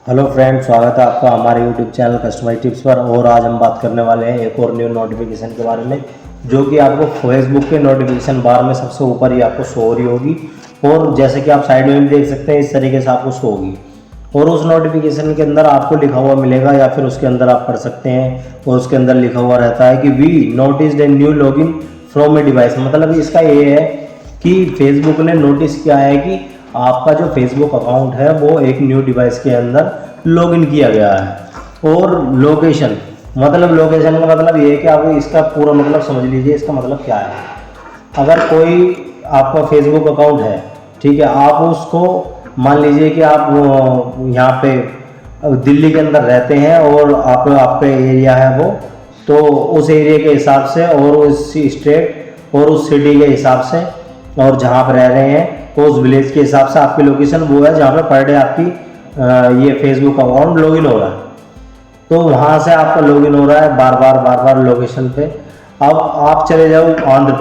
Hello friend, स्वागत है आपका हमारे यूट्यूब चैनल कस्टमाइज टिप्स पर। और आज हम बात करने वाले हैं एक और न्यू नोटिफिकेशन के बारे में, जो कि आपको फेसबुक के नोटिफिकेशन बार में सबसे ऊपर ही आपको शो हो रही होगी। और जैसे कि आप साइड में भी देख सकते हैं, इस तरीके से आपको शो होगी। और उस नोटिफिकेशन के अंदर आपको लिखा हुआ मिलेगा, या फिर उसके अंदर आप पढ़ सकते हैं, और उसके अंदर लिखा हुआ रहता है कि we noticed a new login from a device. मतलब इसका ये है कि फेसबुक ने नोटिस किया है कि आपका जो फेसबुक अकाउंट है वो एक न्यू डिवाइस के अंदर लॉगिन किया गया है। और लोकेशन लोकेशन का मतलब ये है कि आप इसका पूरा मतलब समझ लीजिए, इसका मतलब क्या है। अगर कोई आपका फेसबुक अकाउंट है, ठीक है, आप उसको मान लीजिए कि आप यहाँ पे दिल्ली के अंदर रहते हैं और आपका एरिया है वो, तो उस एरिया के हिसाब से और उस स्टेट और उस सिटी के हिसाब से और जहाँ पर रह रहे हैं तो उस विलेज के हिसाब से आपकी लोकेशन वो है जहाँ पे पर डे आपकी ये फेसबुक अकाउंट लॉगिन हो रहा है। तो वहाँ से आपका लॉगिन हो रहा है बार बार लोकेशन पे। अब आप चले जाओ आंध्र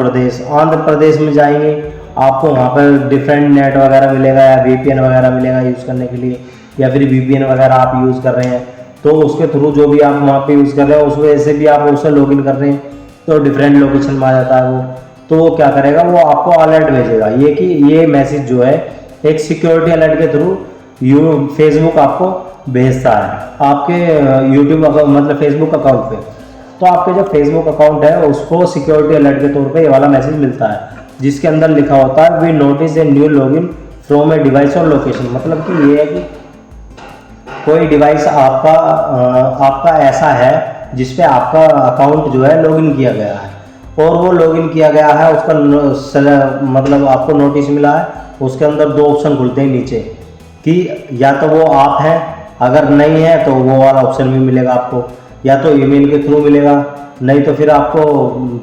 प्रदेश में जाएंगे, आपको वहाँ पर डिफरेंट नेट वगैरह मिलेगा या वीपीएन वगैरह मिलेगा यूज़ करने के लिए, या फिर वीपीएन वगैरह आप यूज़ कर रहे हैं तो उसके थ्रू जो भी आप वहाँ पे यूज़ कर रहे हैं उस वजह से भी आप उससे लॉगिन कर रहे हैं, तो डिफरेंट लोकेशन में आ जाता है वो। तो वो क्या करेगा, वो आपको अलर्ट भेजेगा ये कि ये मैसेज जो है एक सिक्योरिटी अलर्ट के थ्रू फेसबुक आपको भेजता है आपके यूट्यूब मतलब फेसबुक अकाउंट पे। तो आपके जो फेसबुक अकाउंट है उसको सिक्योरिटी अलर्ट के तौर पे ये वाला मैसेज मिलता है, जिसके अंदर लिखा होता है we notice a new login from a device और लोकेशन। मतलब कि ये है कि कोई डिवाइस आपका ऐसा है जिसपे आपका अकाउंट जो है लॉगिन किया गया है, और वो लॉगिन किया गया है उसका मतलब आपको नोटिस मिला है। उसके अंदर दो ऑप्शन खुलते हैं नीचे कि या तो वो आप हैं, अगर नहीं है तो वो वाला ऑप्शन भी मिलेगा आपको, या तो ईमेल के थ्रू मिलेगा, नहीं तो फिर आपको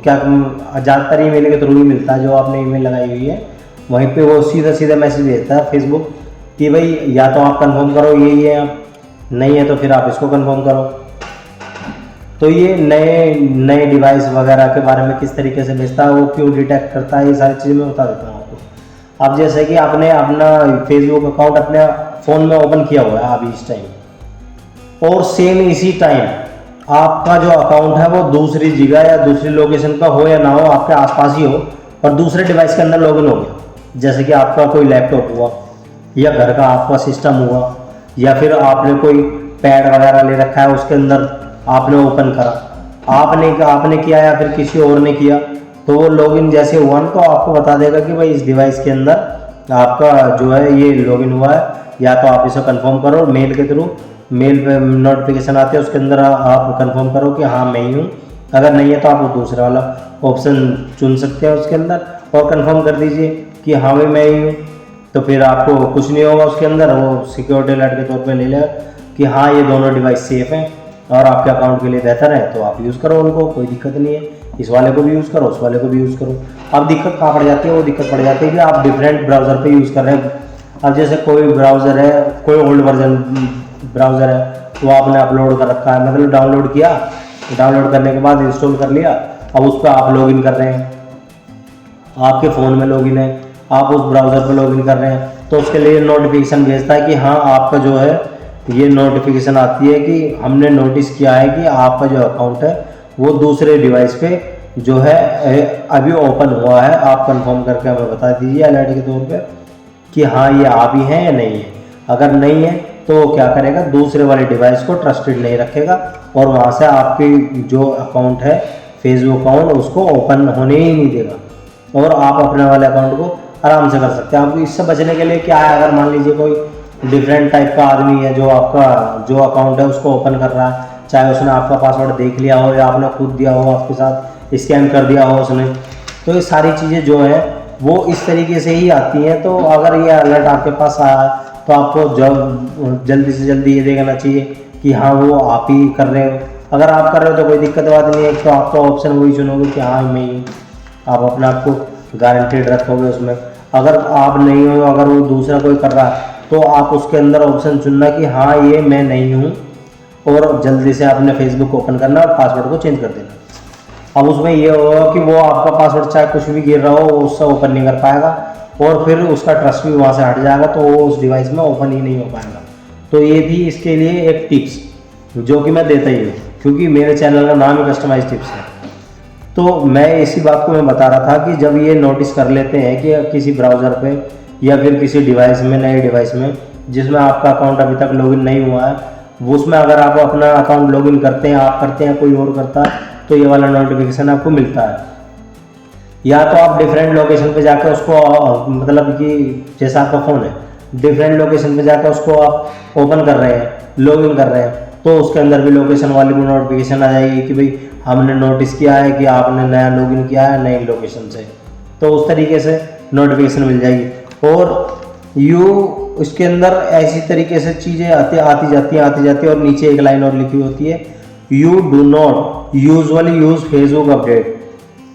क्या ज़्यादातर ईमेल के थ्रू ही मिलता है। जो आपने ईमेल लगाई हुई है वहीं पे वो सीधा मैसेज भेजता है फेसबुक कि भाई या तो आप कंफर्म करो यही है, आप नहीं है तो फिर आप इसको कंफर्म करो। तो ये नए डिवाइस वगैरह के बारे में किस तरीके से भेजता है, वो क्यों डिटेक्ट करता है, ये सारी चीज़ें मैं बता देता हूँ आपको। अब जैसे कि आपने अपना फेसबुक अकाउंट अपने फ़ोन में ओपन किया हुआ है अभी इस टाइम, और सेम इसी टाइम आपका जो अकाउंट है वो दूसरी जगह या दूसरी लोकेशन का हो या ना हो, आपके आसपास ही हो, और दूसरे डिवाइस के अंदर लॉगिन हो गया। जैसे कि आपका कोई लैपटॉप हुआ, या घर का आपका सिस्टम हुआ, या फिर आपने कोई पैड वगैरह ले रखा है उसके अंदर आपने ओपन करा, आपने किया या फिर किसी और ने किया, तो वो लॉगिन जैसे हुआ ना तो आपको बता देगा कि भाई इस डिवाइस के अंदर आपका जो है ये लॉगिन हुआ है, या तो आप इसे कंफर्म करो मेल के थ्रू। मेल पे नोटिफिकेशन आते हैं, उसके अंदर आप कंफर्म करो कि हाँ मैं ही हूँ। अगर नहीं है तो आप वो दूसरा वाला ऑप्शन चुन सकते हैं उसके अंदर और कंफर्म कर दीजिए कि हाँ भाई मैं ही हूँ। तो फिर आपको कुछ नहीं होगा उसके अंदर, वो सिक्योरिटी अलर्ट के तौर पे ले लेगा कि हाँ ये दोनों डिवाइस सेफ हैं और आपके अकाउंट के लिए बेहतर है, तो आप यूज़ करो उनको, कोई दिक्कत नहीं है। इस वाले को भी यूज़ करो, उस वाले को भी यूज़ करो। अब दिक्कत कहाँ पड़ जाती है, वो दिक्कत पड़ जाती है कि आप डिफरेंट ब्राउज़र पे यूज़ कर रहे हैं। अब जैसे कोई ब्राउज़र है, कोई ओल्ड वर्जन ब्राउज़र है, तो आपने अपलोड कर रखा है, मतलब डाउनलोड किया, डाउनलोड करने के बाद इंस्टॉल कर लिया, अब उस पर आप लॉगिन कर रहे हैं, आपके फ़ोन में लॉगिन है, आप उस ब्राउज़र पर लॉगिन कर रहे हैं, तो उसके लिए नोटिफिकेशन भेजता है कि हाँ आपका जो है ये नोटिफिकेशन आती है कि हमने नोटिस किया है कि आपका जो अकाउंट है वो दूसरे डिवाइस पे जो है अभी ओपन हुआ है, आप कंफर्म करके हमें बता दीजिए अलर्ट के तौर पे कि हाँ ये आप ही हैं या नहीं है। अगर नहीं है तो वो क्या करेगा, दूसरे वाले डिवाइस को ट्रस्टेड नहीं रखेगा और वहाँ से आपकी जो अकाउंट है फेसबुक अकाउंट उसको ओपन होने ही नहीं देगा, और आप अपने वाले अकाउंट को आराम से कर सकते हैं। आपको इससे बचने के लिए क्या है, अगर मान लीजिए कोई डिफरेंट टाइप का आदमी है जो आपका जो अकाउंट है उसको ओपन कर रहा है, चाहे उसने आपका पासवर्ड देख लिया हो या आपने खुद दिया हो, आपके साथ स्कैन कर दिया हो उसने, तो ये सारी चीज़ें जो है वो इस तरीके से ही आती हैं। तो अगर ये अलर्ट आपके पास आया है तो आपको जल्दी से जल्दी ये देखना चाहिए कि हाँ वो आप ही कर रहे हो। अगर आप कर रहे हो तो कोई दिक्कत बात नहीं है, तो आपका ऑप्शन वही चुनोगे कि हाँ मैं ही, आप अपने आप को गारंटेड रखोगे उसमें। अगर आप नहीं हो, अगर वो दूसरा कोई कर रहा है, तो आप उसके अंदर ऑप्शन चुनना कि हाँ ये मैं नहीं हूँ, और जल्दी से आपने फेसबुक ओपन करना और पासवर्ड को चेंज कर देना। अब उसमें ये होगा कि वो आपका पासवर्ड चाहे कुछ भी गिर रहा हो वो उससे ओपन नहीं कर पाएगा, और फिर उसका ट्रस्ट भी वहाँ से हट जाएगा, तो वो उस डिवाइस में ओपन ही नहीं हो पाएगा। तो ये थी इसके लिए एक टिप्स जो कि मैं देता ही हूँ, क्योंकि मेरे चैनल का नाम ही कस्टमाइज टिप्स है। तो मैं इसी बात को मैं बता रहा था कि जब ये नोटिस कर लेते हैं कि किसी ब्राउज़र पे या फिर किसी डिवाइस में, नए डिवाइस में जिसमें आपका अकाउंट अभी तक लॉगिन नहीं हुआ है, वो उसमें अगर आप अपना अकाउंट लॉगिन करते हैं, आप करते हैं, कोई और करता है, तो ये वाला नोटिफिकेशन आपको मिलता है। या तो आप डिफरेंट लोकेशन पे जाकर उसको मतलब कि जैसा आपका फ़ोन है, डिफरेंट लोकेशन पे जाकर उसको आप ओपन कर रहे हैं, लॉगिन कर रहे हैं, तो उसके अंदर भी लोकेशन वाली नोटिफिकेशन आ जाएगी कि भाई हमने नोटिस किया है कि आपने नया लॉगिन किया है नई लोकेशन से, तो उस तरीके से नोटिफिकेशन मिल जाएगी। और इसके अंदर ऐसी तरीके से चीज़ें आती जाती हैं और नीचे एक लाइन और लिखी होती है, you do not usually use Facebook update.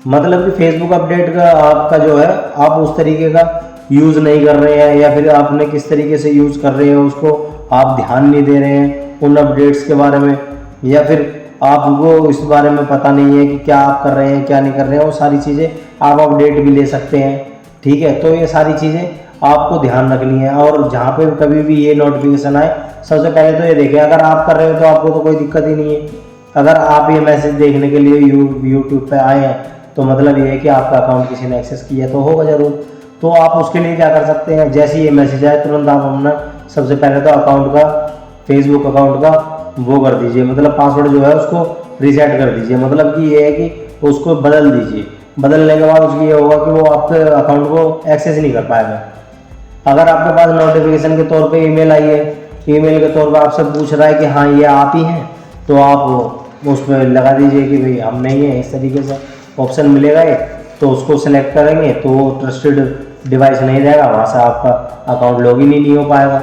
मतलब कि फेसबुक अपडेट का आपका जो है, आप उस तरीके का यूज़ नहीं कर रहे हैं, या फिर आपने किस तरीके से यूज़ कर रहे हैं उसको आप ध्यान नहीं दे रहे हैं उन अपडेट्स के बारे में, या फिर आपको इस बारे में पता नहीं है कि क्या आप कर रहे हैं क्या नहीं कर रहे हैं, वो सारी चीज़ें आप अपडेट भी ले सकते हैं। ठीक है, तो ये सारी चीज़ें आपको ध्यान रखनी है। और जहाँ पे कभी भी ये नोटिफिकेशन आए, सबसे पहले तो ये देखें, अगर आप कर रहे हो तो आपको तो कोई दिक्कत ही नहीं है। अगर आप ये मैसेज देखने के लिए यूट्यूब पे आए हैं, तो मतलब ये है कि आपका अकाउंट किसी ने एक्सेस किया तो होगा ज़रूर। तो आप उसके लिए क्या कर सकते हैं, जैसे ही ये मैसेज आए तुरंत आप अपना सबसे पहले तो अकाउंट का, फेसबुक अकाउंट का वो कर दीजिए, मतलब पासवर्ड जो है उसको रीसेट कर दीजिए। मतलब कि ये है कि उसको बदल दीजिए। बदलने के बाद उसकी ये होगा कि वो आपके अकाउंट को एक्सेस नहीं कर पाएगा। अगर आपके पास नोटिफिकेशन के तौर पे ईमेल आई है, ईमेल के तौर पे आपसे पूछ रहा है कि हाँ ये आप ही हैं, तो आप उस पर लगा दीजिए कि भाई हम नहीं हैं, इस तरीके से ऑप्शन मिलेगा ये, तो उसको सेलेक्ट करेंगे तो वो ट्रस्टेड डिवाइस नहीं रहेगा, वहाँ से आपका अकाउंट लॉगिन ही नहीं हो पाएगा।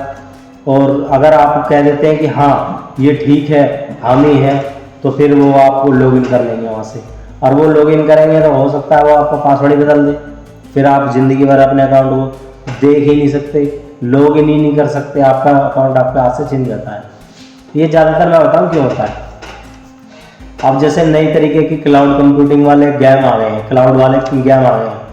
और अगर आप कह देते हैं कि हाँ ये ठीक है हम ही हैं, तो फिर वो आपको लॉगिन कर लेंगे वहाँ से, और वो लॉगिन करेंगे तो हो सकता है वो आपका पासवर्ड ही बदल दे, फिर आप ज़िंदगी भर अपने अकाउंट को देख ही नहीं सकते, लॉगिन ही नहीं कर सकते, आपका अकाउंट आपके हाथ से छिन जाता है। ये ज़्यादातर मैं बताऊँ क्यों होता है। अब जैसे नई तरीके की क्लाउड कंप्यूटिंग वाले गेम आ गए हैं, क्लाउड वाले गेम आ गए हैं।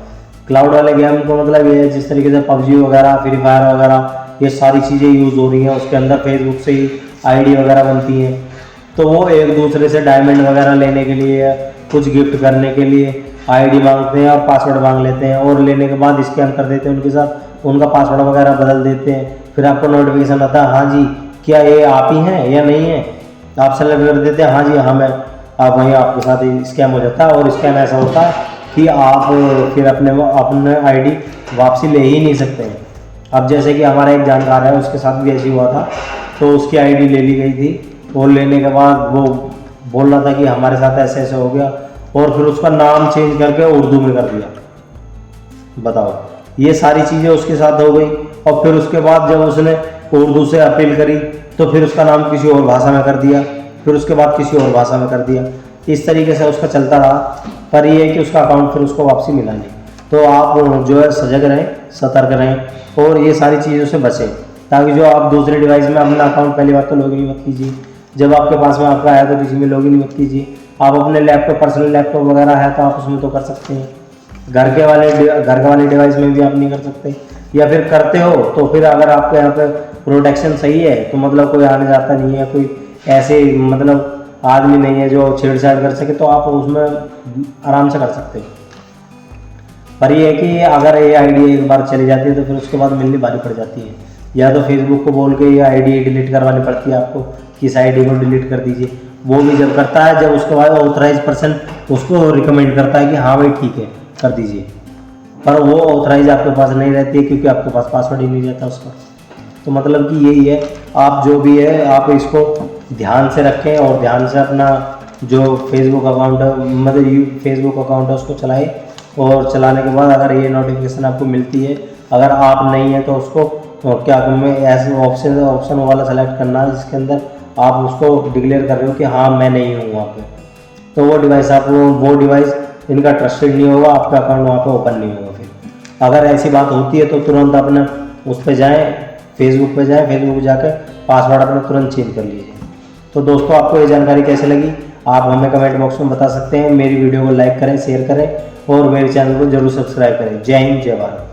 क्लाउड वाले गेम को मतलब ये है, जिस तरीके से पबजी वगैरह, फ्री फायर वगैरह, ये सारी चीज़ें यूज़ हो रही हैं, उसके अंदर फेसबुक से ही आईडी वगैरह बनती हैं, तो वो एक दूसरे से डायमंड वगैरह लेने के लिए, कुछ गिफ्ट करने के लिए आईडी मांगते हैं और पासवर्ड मांग लेते हैं, और लेने के बाद स्कैम कर देते हैं उनके साथ, उनका पासवर्ड वगैरह बदल देते हैं। फिर आपको नोटिफिकेशन आता है, हाँ जी क्या ये आप ही हैं या नहीं है, आप सेलेक्ट कर देते हैं हाँ जी हाँ मैं, आप वहीं आपके साथ स्कैम हो जाता है। और स्कैम ऐसा होता है कि आप फिर अपने आईडी वापसी ले ही नहीं सकते हैं। अब जैसे कि हमारा एक जानकार है, उसके साथ भी ऐसी हुआ था, तो उसकी आईडी ले ली गई थी, और लेने के बाद वो बोल रहा था कि हमारे साथ ऐसे ऐसे हो गया, और फिर उसका नाम चेंज करके उर्दू में कर दिया। बताओ, ये सारी चीज़ें उसके साथ हो गई। और फिर उसके बाद जब उसने उर्दू से अपील करी, तो फिर उसका नाम किसी और भाषा में कर दिया, फिर उसके बाद किसी और भाषा में कर दिया। इस तरीके से उसका चलता रहा, पर ये है कि उसका अकाउंट फिर उसको वापसी मिला नहीं। तो आप जो है सजग रहें, सतर्क रहें, और ये सारी चीज़ों से बचें, ताकि जो आप दूसरे डिवाइस में अपना अकाउंट पहली बात तो लॉगिन मत कीजिए। जब आपके पास में आपका आया तो किसी में लॉगिन मत कीजिए। आप अपने लैपटॉप, पर्सनल लैपटॉप वगैरह है तो आप उसमें तो कर सकते हैं, घर के वाले डिवाइस में भी आप नहीं कर सकते, या फिर करते हो तो फिर अगर आपके यहाँ पे प्रोटेक्शन सही है तो मतलब कोई आने जाता नहीं है, कोई ऐसे मतलब आदमी नहीं है जो छेड़छाड़ कर सके, तो आप उसमें आराम से कर सकते हो। पर ये है कि अगर ये आईडी एक बार चली जाती है तो फिर उसके बाद मिलनी भारी पड़ जाती है, या तो फेसबुक को बोल के ये आईडी डिलीट करवानी पड़ती है आपको कि इस आईडी को डिलीट कर दीजिए। वो भी जब करता है, जब उसके बाद ऑथराइज पर्सन उसको रिकमेंड करता है कि हाँ भाई ठीक है कर दीजिए, पर वो ऑथराइज आपके पास नहीं रहती है, क्योंकि आपके पास पासवर्ड ही नहीं रहता उसका। तो मतलब कि यही है, आप जो भी है आप इसको ध्यान से रखें, और ध्यान से अपना जो फेसबुक अकाउंट है, मतलब फेसबुक अकाउंट है, उसको चलाएं। और चलाने के बाद अगर ये नोटिफिकेशन आपको मिलती है, अगर आप नहीं है तो उसको क्या में ऐसे ऑप्शन वाला सेलेक्ट करना है जिसके अंदर आप उसको डिक्लेयर कर रहे हो कि हाँ मैं नहीं हूँ वहाँ पे, तो वो डिवाइस इनका ट्रस्टेड नहीं होगा, आपका अकाउंट वहाँ पे ओपन नहीं होगा। फिर अगर ऐसी बात होती है तो तुरंत अपना उस पर जाएँ, फेसबुक पे जाएँ, फेसबुक जाकर पासवर्ड अपना तुरंत चेंज कर लीजिए। तो दोस्तों, आपको ये जानकारी कैसे लगी आप हमें कमेंट बॉक्स में बता सकते हैं। मेरी वीडियो को लाइक करें, शेयर करें, और मेरे चैनल को जरूर सब्सक्राइब करें। जय हिंद, जय भारत।